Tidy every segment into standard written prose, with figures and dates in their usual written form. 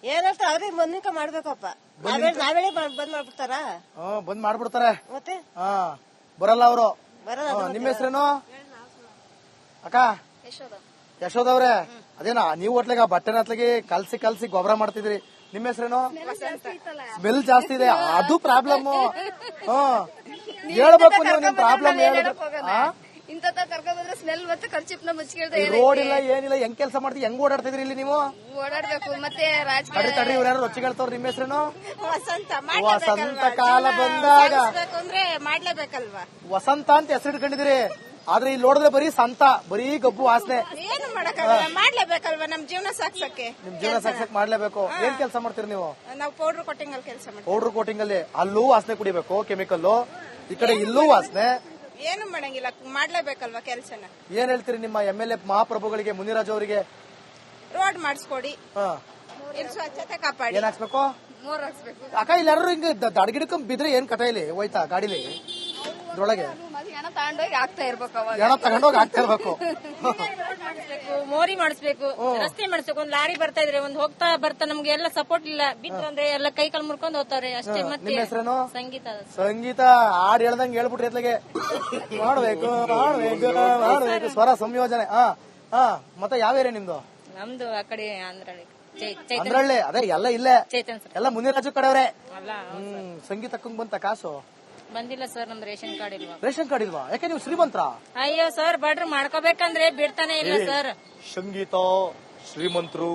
ಏನಂತ ಅವ್ರಿಗೆ ಮುಂದಕ್ಕೆ ಮಾಡ್ಬೇಕಪ್ಪ. ನಾವೇಳೆ ಬಂದ್ ಮಾಡ್ಬಿಡ್ತಾರ. ಬಂದ್ ಮಾಡ್ಬಿಡ್ತಾರೆ ಮತ್ತೆ ಬರಲ್ಲ ಅವರು. ಬರಲ್ಲ. ನಿಮ್ಮ ಹೆಸರೇನು ಅಕ್ಕ? ಯಶೋದವ್ರೆ. ಅದೇನಾ ನೀವು ಹೋಟ್ಲಿಗ ಬಟ್ಟೆನ ಹತ್ಲಿಗೆ ಕಲ್ಸಿ ಗೊಬ್ಬರ ಮಾಡ್ತಿದ್ರಿ. ನಿಮ್ಮ ಹೆಸರೇನು? ಸ್ಮೆಲ್ ಜಾಸ್ತಿ ಇದೆ, ಅದು ಪ್ರಾಬ್ಲಮ್. ಹೇಳ್ಬೇಕು ನೀವು ನಿಮ್ ಪ್ರಾಬ್ಲಮ್ ಹೇಳಿದ್ರೆ. ಸ್ಮೆಲ್ ಮತ್ತೆ ಖರ್ಚಿಪ್ನ ಮುಚ್ಚಿಡ್ದೆ ರೋಡ್ ಇಲ್ಲ ಏನಿಲ್ಲ, ಹೆಂಗ್ ಕೆಲಸ ಮಾಡ್ತೀವಿ, ಹೆಂಗ್ ಓಡಾಡ್ತಿದ್ರಿ ಇಲ್ಲಿ ನೀವು? ಓಡಾಡ್ಬೇಕು ಮತ್ತೆ ತಡ್ರಿ ಇವ್ರು ಯಾರು ರೊಚ್ಚಿಗೆಳ್ತವ್ರು. ನಿಮ್ಮ ಹೆಸರೇನು? ವಸಂತ. ವಸಂತ ಕಾಲ ಬಂದಾಗ ಅಂದ್ರೆ ಮಾಡ್ಲೇಬೇಕಲ್ವಾ? ವಸಂತ ಅಂತ ಹೆಸರು ಇಟ್ಕೊಂಡಿದ್ರಿ, ಆದ್ರೆ ಇಲ್ಲಿ ನೋಡಿದ್ರೆ ಬರೀ ಸಂತ, ಬರೀ ಗಬ್ಬು ವಾಸನೆ. ಏನು ಮಾಡಕ್ಕಾಗಲ್ಲ, ಮಾಡ್ಲೇಬೇಕಲ್ವಾ ನಮ್ ಜೀವನ ಸಾಕ್ಸಕ್ಕೆ. ನಿಮ್ ಜೀವನ ಸಾಕ್ಸಕ್ ಮಾಡ್ಲೇಬೇಕು. ಏನ್ ಕೆಲಸ ಮಾಡ್ತೀರಿ ನೀವು? ನಾವು ಪೌಡರ್ ಕೋಟಿಂಗ್ ಅಲ್ಲಿ ಕೆಲಸ ಮಾಡ್ತೀವಿ. ಪೌಡರ್ ಕೋಟಿಂಗ್ ಅಲ್ಲಿ ಅಲ್ಲೂ ವಾಸನೆ ಕುಡಿಬೇಕು, ಕೆಮಿಕಲ್. ಈ ಕಡೆ ಇಲ್ಲೂ ವಾಸನೆ. ಏನು ಮಾಡಂಗಿಲ್ಲ, ಮಾಡ್ಲೇಬೇಕಲ್ವಾ ಕೆಲ್ಸನ. ಏನ್ ಹೇಳ್ತೀರಿ ನಿಮ್ಮ MLA ಮಹಾಪ್ರಭುಗಳಿಗೆ, ಮುನಿರಾಜ್ ಅವರಿಗೆ? ರೋಡ್ ಮಾಡಿಸ್ಕೊಡಿ, ಇಲ್ಲಿ ಸ್ವಚ್ಛತೆ ಕಾಪಾಡಿ. ಏನ್ ಹಾಕ್ಸ್ಬೇಕು? ಮೂರ್ ಹಾಕ್ಸ್ಬೇಕು. ಅಕ್ಕ ಇಲ್ಲಿ ಯಾರು ಹಿಂಗ ದಡ್ಗಿಡ್ಕೊಂಡ್ ಬಿದ್ರೆ ಏನ್ ಕಟ ಇಲ್ಲಿ ಹೋಯ್ತಾ ಗಾಡಿಲಿ ಇದ್ರೊಳಗೆ? ಹೆಣ ತಗೊಂಡೋಗಿ ಆಗ್ತಾ ಇರ್ಬೇಕು, ಅವಾಗ ಹೆಣ ತಗೊಂಡೋಗಿ ಆಗ್ತಾ ಇರ್ಬೇಕು. ಮೋರಿ ಮಾಡಿಸ್ಬೇಕು, ರಸ್ತೆ ಮಾಡಿಸ್ಬೇಕು. ಒಂದ್ ಲಾರಿ ಬರ್ತಾ ಇದ್ರೆ ಒಂದ್ ಹೋಗ್ತಾ ಬರ್ತಾ ನಮ್ಗೆ ಎಲ್ಲ ಸಪೋರ್ಟ್ ಇಲ್ಲ, ಬಿತ್ತಂದ್ರೆ ಎಲ್ಲ ಕೈ ಕಾಲ್ ಮುರ್ಕೊಂಡ್ ಹೋಗ್ತಾರೆ ಅಷ್ಟೇ. ಮತ್ತೆ ನಿಮ್ಮ ಹೆಸರೇನು? ಸಂಗೀತ. ಸಂಗೀತ ಹಾಡ್ ಹೇಳ್ದಂಗೆ ಹೇಳ್ಬಿಟ್ರಿ ಎತ್ಲಗೆ. ಮಾಡ್ಬೇಕು ಸ್ವರ ಸಂಯೋಜನೆ. ಮತ್ತೆ ಯಾವ ಏರಿಯಾ ನಿಮ್ದು? ನಮ್ದು ಆ ಕಡೆ ಆಂಧ್ರಳ್ಳಿ. ಅಂದ್ರಳ್ಳಿ. ಅದೇ ಎಲ್ಲ ಇಲ್ಲೇ ಚೇತನ್ ಸರ್ ಎಲ್ಲ ಮುನಿರಾಜು ಕಡೆಯವ್ರೆ. ಅಲ್ಲ. ಸಂಗೀತಕ್ಕಂಗ್ ಬಂತ ಕಾಸು? ಬಂದಿಲ್ಲ ಸರ್, ನಮ್ದು ರೇಷನ್ ಕಾರ್ಡ್ ಇಲ್ವಾ. ರೇಷನ್ ಕಾರ್ಡ್ ಇಲ್ವಾ? ಯಾಕೆ ನೀವು ಶ್ರೀಮಂತ್ರ? ಅಯ್ಯೋ ಸರ್, ಬಡ್ರು ಮಾಡ್ಕೋಬೇಕಂದ್ರೆ ಬಿಡ್ತಾನೆ ಇಲ್ಲ ಸರ್. ಸಂಗೀತ ಶ್ರೀಮಂತರು,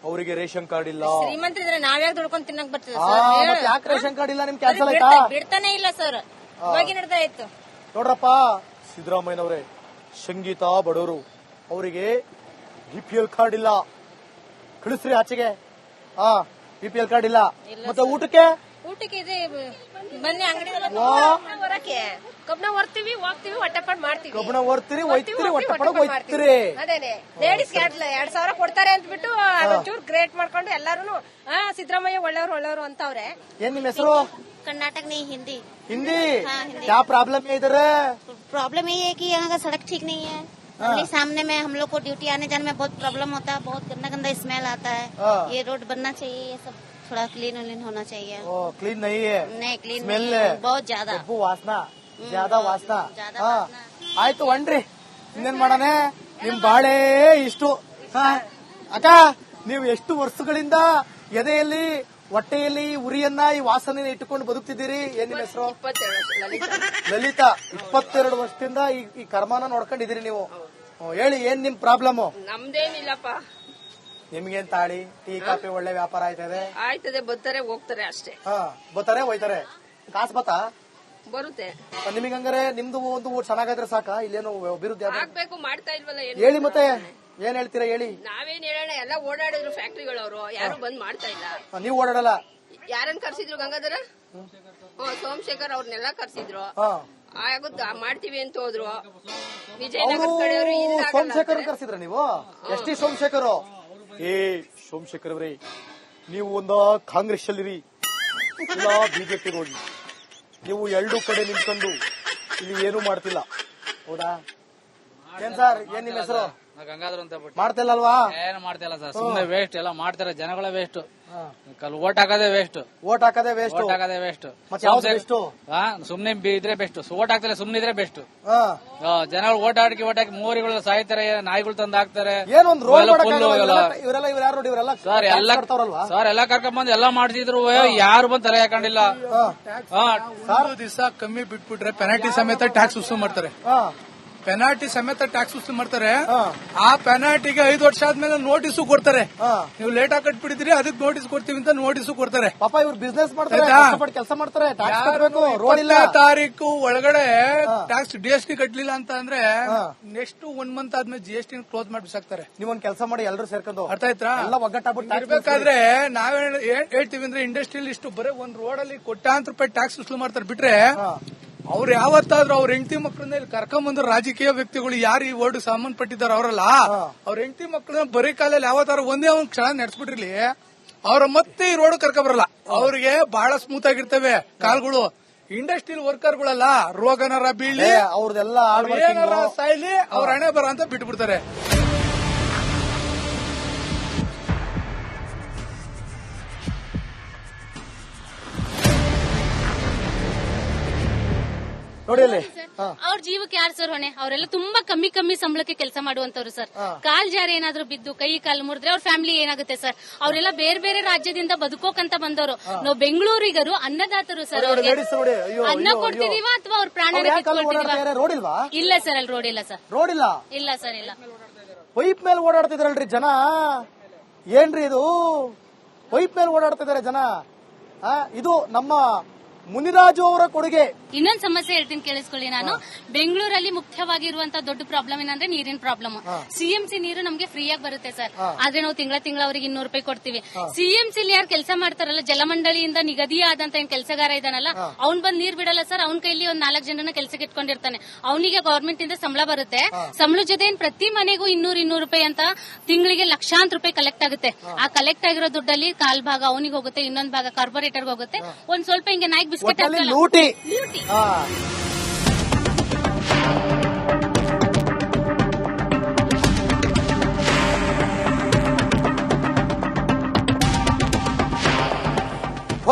ಅವರಿಗೆ ರೇಷನ್ ಕಾರ್ಡ್ ಇಲ್ಲ. ಶ್ರೀಮಂತ್ರಿದ್ರೆ ನಾವ್ಯಾಗ ದುಡ್ಕೊಂಡ್ ತಿನ್ನಕ್ ಬರ್ತದೆ ಯಾಕೆ ರೇಷನ್ ಕಾರ್ಡ್ ಇಲ್ಲ? ನಿಮ್ ಕ್ಯಾನ್ಸಲ್ ಆಯ್ತಾ? ಬಿಡ್ತಾನೆ ಇಲ್ಲ ಸರ್, ಹೋಗಿ ನಡ್ತಾ ಇತ್ತು. ನೋಡ್ರಪ್ಪ ಸಿದ್ದರಾಮಯ್ಯನವ್ರೆ, ಸಂಗೀತ ಬಡವರು, ಅವರಿಗೆ BPL ಕಾರ್ಡ್ ಇಲ್ಲ. ಕಳಿಸ್ರಿ ಆಚೆಗೆ. BPL ಕಾರ್ಡ್ ಇಲ್ಲ. ಮತ್ತೆ ಊಟಕ್ಕೆ ಇದೆ, ಬನ್ನಿ ಅಂಗಡಿ ಕಬ್ಬಣ ಹೊರ್ತೀವಿ, ಹೋಗ್ತೀವಿ, ಹೊಟ್ಟೆಪಾಡ್ ಮಾಡ್ತೀವಿ. ಕಬ್ಬಣ ಹೊರ್ತೀರಿ, ಒಯ್ತೀರಿ, ಹೊಟ್ಟೆಪಾಡ್ ಒಯ್ತೀರಿ. ಅದೇನೆ ಲೇಡೀಸ್ 2,000 ಕೊಡ್ತಾರೆ ಅಂತ ಬಿಟ್ಟು ಅದೊಂಚೂರು ಗ್ರೇಟ್ ಮಾಡ್ಕೊಂಡು ಎಲ್ಲಾರು ಸಿದ್ದರಾಮಯ್ಯ ಒಳ್ಳೆಯವರು ಅಂತವ್ರೆ. ಏನ್ ನಿಮ್ ಹೆಸರು? कर्नाटक नहीं, हिंदी। हिंदी? हाँ, हिंदी। क्या प्रॉब्लम है इधर? प्रॉब्लम ये है कि यहाँ का सड़क ठीक नहीं है। सामने में हम लोग को ड्यूटी आने जाने में बहुत प्रॉब्लम होता है, बहुत गंदा गंदा स्मेल आता है। ये रोड बनना चाहिए, ये सब थोड़ा क्लीन होना चाहिए। क्लीन नहीं है? नहीं, क्लीन स्मेल नहीं है, बहुत ज्यादा ವಾಸನಾ, ज्यादा ವಾಸನಾ. ಆಯ್ತು ಒಣ್ರಿ, ಇನ್ನೇನ್ ಮಾಡೋಣ. ನಿಮ್ ಬಾಳೆ ಇಷ್ಟು. ಅಕ್ಕ, ನೀವು ಎಷ್ಟು ವರ್ಷಗಳಿಂದ ಎದೆಯಲ್ಲಿ ಹೊಟ್ಟೆಯಲ್ಲಿ ಉರಿಯನ್ನ ಈ ವಾಸನೆ ಇಟ್ಟುಕೊಂಡು ಬದುಕ್ತಿದ್ದೀರಿ? ಏನ್ ನಿಮ್ಮ ಹೆಸರು? ಲಲಿತಾ. 22 ವರ್ಷದಿಂದ ಈ ಕರ್ಮನ ನೋಡ್ಕೊಂಡಿದ್ದೀರಿ ನೀವು. ಹೇಳಿ, ಏನ್ ನಿಮ್ ಪ್ರಾಬ್ಲಮ್? ನಮ್ದೇನಿಲ್ಲಪ್ಪ. ನಿಮ್ಗೇನ್ ತಾಳಿ ಟೀ ಕಾಫಿ ಒಳ್ಳೆ ವ್ಯಾಪಾರ ಆಯ್ತದೆ, ಬರ್ತಾರೆ ಹೋಗ್ತಾರೆ ಅಷ್ಟೇ. ಬರ್ತಾರೆ ಹೋಯ್ತಾರೆ, ಕಾಸು ಬತ್ತಾ ಬರುತ್ತೆ ನಿಮಗೆ? ಹಂಗಾರೆ ನಿಮ್ದು ಒಂದು ಚೆನ್ನಾಗಾದ್ರೆ ಸಾಕ, ಇಲ್ಲೇನು ಅಭಿವೃದ್ಧಿ ಆಗ್ಬೇಕು, ಮಾಡ್ತಾ ಇಲ್ವಲ್ಲ. ಹೇಳಿ ಮತ್ತೆ ಏನ್ ಹೇಳ್ತೀರಾ ಹೇಳಿ. ನಾವೇನ್ ಹೇಳೋಣ, ಎಲ್ಲ ಓಡಾಡಿದ್ರು ಫ್ಯಾಕ್ಟ್ರಿಗಳವರು, ಯಾರು ಬಂದ್ ಮಾಡ್ತಾ ಇಲ್ಲ. ನೀವು ಓಡಾಡಲ್ಲ? ಯಾರನ್ನ ಕರ್ಸಿದ್ರು? ಗಂಗಾಧರ, ಸೋಮಶೇಖರ್ ಅವ್ರನ್ನೆಲ್ಲ ಕರ್ಸಿದ್ರು. ಆಗುತ್ತ ಮಾಡ್ತೀವಿ ಅಂತ ಹೋದ್ರು. ವಿಜಯನಗರ ಕಡೆಯವರು ಸೋಮಶೇಖರ್ ಕರ್ಸಿದ್ರ ನೀವು? ಎಷ್ಟಿ ಸೋಮಶೇಖರ್? ಸೋಮಶೇಖರ್ ಅವ್ರಿ, ನೀವು ಒಂದ ಕಾಂಗ್ರೆಸ್ ಅಲ್ಲಿರಿ, ಇಲ್ಲ ಬಿಜೆಪಿ ಹೋಗಿ. ನೀವು 2 ಕಡೆ ನಿಂತ್ಕೊಂಡು ಇಲ್ಲಿ ಏನು ಮಾಡ್ತಿಲ್ಲ, ಹೌದಾ? ಏನ್ ಸರ್, ಏನ್ ನಿಮ್ಮ ಹೆಸರು? ಗಂಗಾಧರ್ ಅಂತ. ಮಾಡ್ತಿಲ್ಲಲ್ವಾ? ಏನು ಮಾಡ್ತಿಲ್ಲ ಸರ್, ಸುಮ್ಮನೆ ವೇಸ್ಟ್ ಎಲ್ಲ ಮಾಡ್ತಾರೆ ಜನಗಳೇ ವೇಸ್ಟ್. ಓಟ್ ಹಾಕೋದೇ ವೇಸ್ಟ್. ಓಟ್ ಹಾಕೋದೇ ವೇಸ್ಟ್. ಹಾಕೋದೇ ವೇಸ್ಟ್. ಸುಮ್ನೆ ಇದ್ರೆ ಬೆಸ್ಟ್, ಓಟ್ ಹಾಕ್ತಾರೆ, ಸುಮ್ನೆ ಇದ್ರೆ ಬೆಸ್ಟ್. ಜನಗಳು ಓಟ್ ಹಾಕಿ ಮೋರಿಗಳು ಸಾಯ್ತಾರೆ, ನಾಯಿಗಳು ತಂದು ಹಾಕ್ತಾರೆ. ಸರ್ ಎಲ್ಲ ಕರ್ಕೊಂಡ್ ಬಂದು ಎಲ್ಲ ಮಾಡ್ತಿದ್ರು, ಯಾರು ಬಂದು ತಲೆ ಹಾಕೊಂಡಿಲ್ಲ. ದಿವಸ ಕಮ್ಮಿ ಬಿಟ್ಬಿಟ್ರೆ ಪೆನಾಲ್ಟಿ ಸಮೇತ ಟ್ಯಾಕ್ಸ್ ವಸೂಲು ಮಾಡ್ತಾರೆ. ಪೆನಾಲ್ಟಿ ಸಮೇತ ಟ್ಯಾಕ್ಸ್ ವಸೂಲು ಮಾಡ್ತಾರೆ. ಆ ಪೆನಾಲ್ಟಿಗೆ 5 ವರ್ಷ ಆದ್ಮೇಲೆ ನೋಟಿಸು ಕೊಡ್ತಾರೆ. ನೀವು ಲೇಟ್ ಆಗಿ ಕಟ್ಬಿಟ್ಟಿದ್ರಿ, ಅದಕ್ಕೆ ನೋಟಿಸ್ ಕೊಡ್ತೀವಿ ಅಂತ ನೋಟಿಸು ಕೊಡ್ತಾರೆ. ಪಾಪ ಇವ್ರು ಬಿಸ್ನೆಸ್ ಮಾಡ್ತಾರೆ, ಕೆಲಸ ಮಾಡ್ತಾರೆ. 1ನೇ ತಾರೀಕು ಒಳಗಡೆ ಟ್ಯಾಕ್ಸ್ GST ಕಟ್ಲಿಲ್ಲ ಅಂತ ಅಂದ್ರೆ ನೆಕ್ಸ್ಟ್ 1 ಮಂತ್ ಆದ್ಮೇಲೆ GST ಕ್ಲೋಸ್ ಮಾಡಿ ಬಿಸಾಕ್ತಾರೆ. ನೀವೊಂದ್ ಕೆಲಸ ಮಾಡಿ, ಎಲ್ಲರೂ ಸೇರ್ಕೊಂಡು. ಅರ್ಥ ಆಯ್ತಾ? ಎಲ್ಲ ಒಗ್ಗಟ್ಟಾಗ್ಬಿಟ್ಟು ಇರ್ಬೇಕಾದ್ರೆ ನಾವೇನ್ ಹೇಳ್ತೀವಿ ಅಂದ್ರೆ, ಇಂಡಸ್ಟ್ರಿಯಲ್ ಇಷ್ಟು ಬರೀ ಒಂದ್ ರೋಡ್ ಅಲ್ಲಿ ಕೋಟ್ಯಾಂತರ ರೂಪಾಯಿ ಟ್ಯಾಕ್ಸ್ ವಸೂಲು ಮಾಡ್ತಾರೆ. ಬಿಟ್ರೆ ಅವ್ರು ಯಾವತ್ತಾದ್ರೂ ಅವ್ರ ಹೆಂಡತಿ ಮಕ್ಕಳನ್ನ ಇಲ್ಲಿ ಕರ್ಕೊಂಬಂದ್ರು, ರಾಜಕೀಯ ವ್ಯಕ್ತಿಗಳು ಯಾರು ಈ ವರ್ಡ್ ಸಂಬಂಧಪಟ್ಟಿದ್ದಾರೆ ಅವರಲ್ಲ, ಅವ್ರ ಹೆಂಡತಿ ಮಕ್ಕಳನ್ನ ಬರೀ ಕಾಲಲ್ಲಿ ಯಾವತ್ತಾರು ಒಂದೇ ಒಂದ್ ಕ್ಷಣ ನಡೆಸ್ಬಿಟ್ಟಿರ್ಲಿ, ಅವ್ರ ಮತ್ತೆ ಈ ರೋಡ್ ಕರ್ಕ ಬರಲ್ಲ. ಅವ್ರಿಗೆ ಬಹಳ ಸ್ಮೂತ್ ಆಗಿರ್ತವೆ ಕಾಲ್ಗಳು. ಇಂಡಸ್ಟ್ರಿಯಲ್ ವರ್ಕರ್ಗಳೆಲ್ಲ ರೋಗನಾರ ಬೀಳಿ, ಅವ್ರದೆಲ್ಲ ಸಾಯ್ಲಿ, ಅವ್ರ ಹಣೆ ಬರ ಅಂತ ಬಿಟ್ಬಿಡ್ತಾರೆ. ನೋಡಿ ಅಲ್ಲಿ ಅವ್ರ ಜೀವಕ್ಕೆ ಯಾರು ಸರ್ ಹೊಣೆ? ಅವರೆಲ್ಲ ತುಂಬಾ ಕಮ್ಮಿ ಸಂಬಳಕ್ಕೆ ಕೆಲಸ ಮಾಡುವಂತವ್ರು ಸರ್. ಕಾಲ್ ಜಾರಿ ಏನಾದ್ರು ಬಿದ್ದು ಕೈ ಕಾಲು ಮುರಿದ್ರೆ ಅವ್ರ ಫ್ಯಾಮಿಲಿ ಏನಾಗುತ್ತೆ ಸರ್? ಅವರೆಲ್ಲ ಬೇರೆ ಬೇರೆ ರಾಜ್ಯದಿಂದ ಬದುಕೋಕಂತ ಬಂದವರು. ನಾವು ಬೆಂಗಳೂರಿಗರು ಅನ್ನದಾತರು ಸರ್. ಅವ್ರಿಗೆ ಅನ್ನ ಕೊಡ್ತಿದೀವ ಅಥವಾ ಅವ್ರ ಪ್ರಾಣ ರೋಡ್ ಇಲ್ವಾ? ಇಲ್ಲ ಸರ್, ಅಲ್ಲಿ ರೋಡ್ ಇಲ್ಲ ಸರ್. ರೋಡ್ ಇಲ್ಲ? ಇಲ್ಲ ಸರ್, ಇಲ್ಲ. ಪೈಪ್ ಮೇಲೆ ಓಡಾಡ್ತಿದ್ರಲ್ರಿ ಜನ, ಏನ್ರಿ ಇದು? ಪೈಪ್ ಮೇಲೆ ಓಡಾಡ್ತಿದಾರೆ ಜನ. ಇದು ನಮ್ಮ ಮುನಿರಾಜು ಅವರ ಕೊಡುಗೆ. ಇನ್ನೊಂದು ಸಮಸ್ಯೆ ಹೇಳ್ತೀನಿ, ಕೇಳಿಸ್ಕೊಳ್ಳಿ. ನಾನು ಬೆಂಗಳೂರಲ್ಲಿ ಮುಖ್ಯವಾಗಿರುವಂತ ದೊಡ್ಡ ಪ್ರಾಬ್ಲಮ್ ಏನಂದ್ರೆ ನೀರಿನ ಪ್ರಾಬ್ಲಮ್. ಸಿಎಂಸಿ ನೀರು ನಮ್ಗೆ ಫ್ರೀ ಆಗಿ ಬರುತ್ತೆ ಸರ್, ಆದ್ರೆ ನಾವು ತಿಂಗಳ ಅವ್ರಿಗೆ 200 ರೂಪಾಯಿ ಕೊಡ್ತೀವಿ. ಸಿಎಂಸಿ ಯಾರು ಕೆಲಸ ಮಾಡ್ತಾರಲ್ಲ, ಜಲಮಂಡಳಿಯಿಂದ ನಿಗದಿಯಾದಂತ ಏನ್ ಕೆಲಸಗಾರ ಇದಾನಲ್ಲ, ಅವ್ನ್ ಬಂದ್ ನೀರ್ ಬಿಡಲ್ಲ ಸರ್. ಅವ್ನ ಕೈಲಿ ಒಂದ್ 4 ಜನನ ಕೆಲಸಕ್ಕೆ ಇಟ್ಕೊಂಡಿರ್ತಾನೆ. ಅವನಿಗೆ ಗವರ್ಮೆಂಟ್ ಇಂದ ಸಂಬಳ ಬರುತ್ತೆ. ಸಂಬಳ ಜೊತೆ ಪ್ರತಿ ಮನೆಗೂ 200 ರೂಪಾಯಿ ಅಂತ ತಿಂಗಳಿಗೆ ಲಕ್ಷಾಂತರ ರೂಪಾಯಿ ಕಲೆಕ್ಟ್ ಆಗುತ್ತೆ. ಆ ಕಲೆಕ್ಟ್ ಆಗಿರೋ ದುಡ್ಡಲ್ಲಿ ಕಾಲ್ ಭಾಗ ಅವನಿಗೆ ಹೋಗುತ್ತೆ, ಇನ್ನೊಂದ್ ಭಾಗ ಕಾರ್ಪೊರೇಟರ್ಗೆ ಹೋಗುತ್ತೆ. ಒಂದ್ ಸ್ವಲ್ಪ ಹಿಂಗೆ ನಾಯ್ಕ್ ಬಿಸ್ಕೆಟ್ ಲೂಟಿ.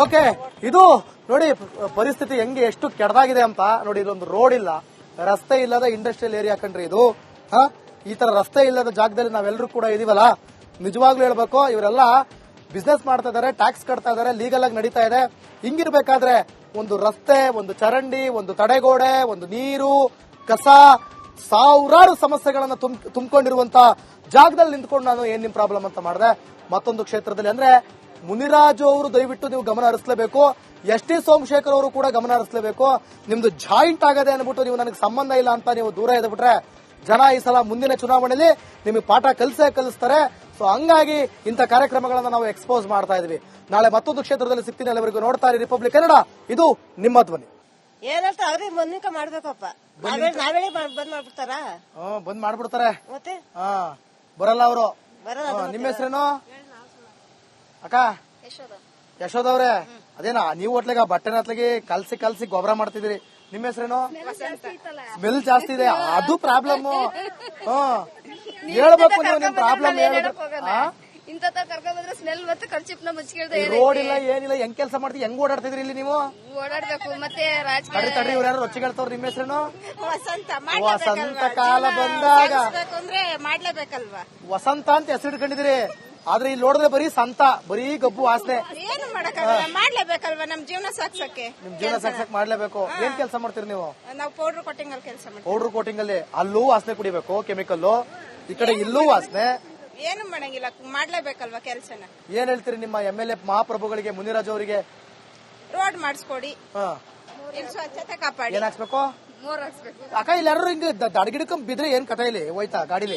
ಓಕೆ, ಇದು ನೋಡಿ ಪರಿಸ್ಥಿತಿ ಹೆಂಗೆ ಎಷ್ಟು ಕೆಡದಾಗಿದೆ ಅಂತ ನೋಡಿ. ಇದೊಂದು ರೋಡ್ ಇಲ್ಲ, ರಸ್ತೆ ಇಲ್ಲದ ಇಂಡಸ್ಟ್ರಿಯಲ್ ಏರಿಯಾ ಕಂಡ್ರಿ ಇದು. ಈ ತರ ರಸ್ತೆ ಇಲ್ಲದ ಜಾಗದಲ್ಲಿ ನಾವೆಲ್ಲರೂ ಕೂಡ ಇದೀವಲ್ಲ, ನಿಜವಾಗ್ಲೂ ಹೇಳ್ಬೇಕು, ಇವರೆಲ್ಲ ಬಿಸ್ನೆಸ್ ಮಾಡ್ತಾ ಇದಾರೆ, ಟ್ಯಾಕ್ಸ್ ಕಟ್ತಾ ಇದಾರೆ, ಲೀಗಲ್ ಆಗಿ ನಡೀತಾ ಇದೆ. ಹಿಂಗಿರ್ಬೇಕಾದ್ರೆ ಒಂದು ರಸ್ತೆ, ಒಂದು ಚರಂಡಿ, ಒಂದು ತಡೆಗೋಡೆ, ಒಂದು ನೀರು, ಕಸ, ಸಾವಿರಾರು ಸಮಸ್ಯೆಗಳನ್ನ ತುಂಬಿಕೊಂಡಿರುವಂತ ಜಾಗದಲ್ಲಿ ನಿಂತ್ಕೊಂಡು ನಾನು ಏನ್ ನಿಮ್ ಪ್ರಾಬ್ಲಮ್ ಅಂತ ಮಾಡಿದೆ. ಮತ್ತೊಂದು ಕ್ಷೇತ್ರದಲ್ಲಿ ಅಂದ್ರೆ ಮುನಿರಾಜು ಅವರು ದಯವಿಟ್ಟು ನೀವು ಗಮನ ಹರಿಸಲೇಬೇಕು. ಎಸ್ ಟಿ ಸೋಮಶೇಖರ್ ಅವರು ಕೂಡ ಗಮನ ಹರಿಸಲೇಬೇಕು. ನಿಮ್ದು ಜಾಯಿಂಟ್ ಆಗದೆ ಅನ್ಬಿಟ್ಟು ನೀವು ನನಗೆ ಸಂಬಂಧ ಇಲ್ಲ ಅಂತ ನೀವು ದೂರ ಇದ್ಬಿಟ್ರೆ ಜನ ಈ ಸಲ ಮುಂದಿನ ಚುನಾವಣೆಯಲ್ಲಿ ನಿಮಗೆ ಪಾಠ ಕಲಿಸ್ತಾರೆ. ಸೊ ಹಂಗಾಗಿ ಇಂಥ ಕಾರ್ಯಕ್ರಮಗಳನ್ನ ನಾವು ಎಕ್ಸ್ಪೋಸ್ ಮಾಡ್ತಾ ಇದೀವಿ. ನಾಳೆ ಮತ್ತೊಂದು ಕ್ಷೇತ್ರದಲ್ಲಿ ಸಿಗ್ತೀನಿ. ಅಲ್ಲಿವರೆಗೂ ನೋಡ್ತಾ ಇರಿ ರಿಪಬ್ಲಿಕ್ ಕನ್ನಡ, ಇದು ನಿಮ್ಮ ಧ್ವನಿ. ಏನಂತ ಅವ್ರಿಗೆ ಮುಂದಿನ ಮಾಡ್ಬೇಕಪ್ಪ. ನಾವೇಳಿ ಬಂದ್ ಮಾಡ್ಬಿಡ್ತಾರ? ಬಂದ್ ಮಾಡ್ಬಿಡ್ತಾರೆ ಮತ್ತೆ. ಬರಲ್ಲ ಅವರು. ನಿಮ್ಮ ಹೆಸರೇನು ಅಕ್ಕ? ಯಶೋದವ್ರೆ. ಅದೇನಾ ನೀವು ಹೋಟ್ಲಿಗ ಬಟ್ಟೆನ ಹತ್ಲಿಗೆ ಕಲ್ಸಿ ಗೊಬ್ಬರ ಮಾಡ್ತಿದ್ದೀರಿ. ನಿಮ್ಮ ಹೆಸರೇನು? ಸ್ಮೆಲ್ ಜಾಸ್ತಿ ಇದೆ, ಅದು ಪ್ರಾಬ್ಲಮ್. ಹೇಳ್ಬೇಕು ನೀವು ನಿಮ್ ಪ್ರಾಬ್ಲಮ್ ಹೇಳಿದ್ರೆ. ಸ್ಮೆಲ್ ಮತ್ತೆ ಖರ್ಚಿಪ್ನ ರೋಡ್ ಇಲ್ಲ, ಏನಿಲ್ಲ, ಹೆಂಗ್ ಕೆಲಸ ಮಾಡ್ತೀವಿ, ಹೆಂಗ್ ಓಡಾಡ್ತಿದ್ರಿ ಇಲ್ಲಿ ನೀವು? ಓಡಾಡ್ಬೇಕು ಮತ್ತೆ ತಡ್ರಿ ಇವ್ರು ಯಾರು ರೊಚ್ಚಿ ಹೇಳ್ತಾವ್ರು. ನಿಮ್ಮ ಹೆಸರೇನು? ವಸಂತ ಕಾಲ ಬಂದಾಗ ಅಂದ್ರೆ ಮಾಡ್ಲೇಬೇಕಲ್ವಾ? ವಸಂತ ಅಂತ ಹೆಸರು ಇಟ್ಕೊಂಡಿದಿರಿ, ಆದ್ರೆ ಇಲ್ಲಿ ನೋಡಿದ್ರೆ ಬರೀ ಸಂತ, ಬರೀ ಗಬ್ಬು ವಾಸನೆ. ಏನು ಮಾಡಕ್ಕಾಗಲ್ಲ, ಮಾಡ್ಲೇಬೇಕಲ್ವಾ ನಮ್ ಜೀವನ ಸಾಕ್ಸಕ್ಕೆ. ನಿಮ್ ಜೀವನ ಸಾಕ್ಸಕ್ ಮಾಡ್ಲೇಬೇಕು. ಏನ್ ಕೆಲಸ ಮಾಡ್ತೀರಿ ನೀವು? ನಾವು ಪೌಡರ್ ಕೋಟಿಂಗ್ ಅಲ್ಲಿ ಕೆಲಸ ಮಾಡ್ತೀವಿ. ಪೌಡರ್ ಕೋಟಿಂಗ್ ಅಲ್ಲಿ ಅಲ್ಲೂ ವಾಸನೆ ಕುಡಿಬೇಕು, ಕೆಮಿಕಲ್. ಈ ಕಡೆ ಇಲ್ಲೂ ವಾಸನೆ. ಏನು ಮಾಡಂಗಿಲ್ಲ, ಮಾಡ್ಲೇಬೇಕಲ್ವಾ ಕೆಲ್ಸನ. ಏನ್ ಹೇಳ್ತೀರಿ ನಿಮ್ಮ MLA ಮಹಾಪ್ರಭುಗಳಿಗೆ, ಮುನಿರಾಜು ಅವರಿಗೆ? ರೋಡ್ ಮಾಡಿಸ್ಕೊಡಿ, ಸ್ವಚ್ಛತೆ ಕಾಪಾಡಿ. ಏನ್ ಹಾಕ್ಸ್ಬೇಕು ಮೂರ್ ಹಾಕ್ಸ್ಬೇಕು ಅಕ್ಕ? ಇಲ್ಲಿ ಯಾರು ಹಿಂಗ ದಡಗಿಡ್ಕೊಂಡ್ ಬಿದ್ರೆ ಏನ್ ಕಥೆ ಇಲ್ಲಿ ಹೋಯ್ತಾ ಗಾಡಿಲಿ?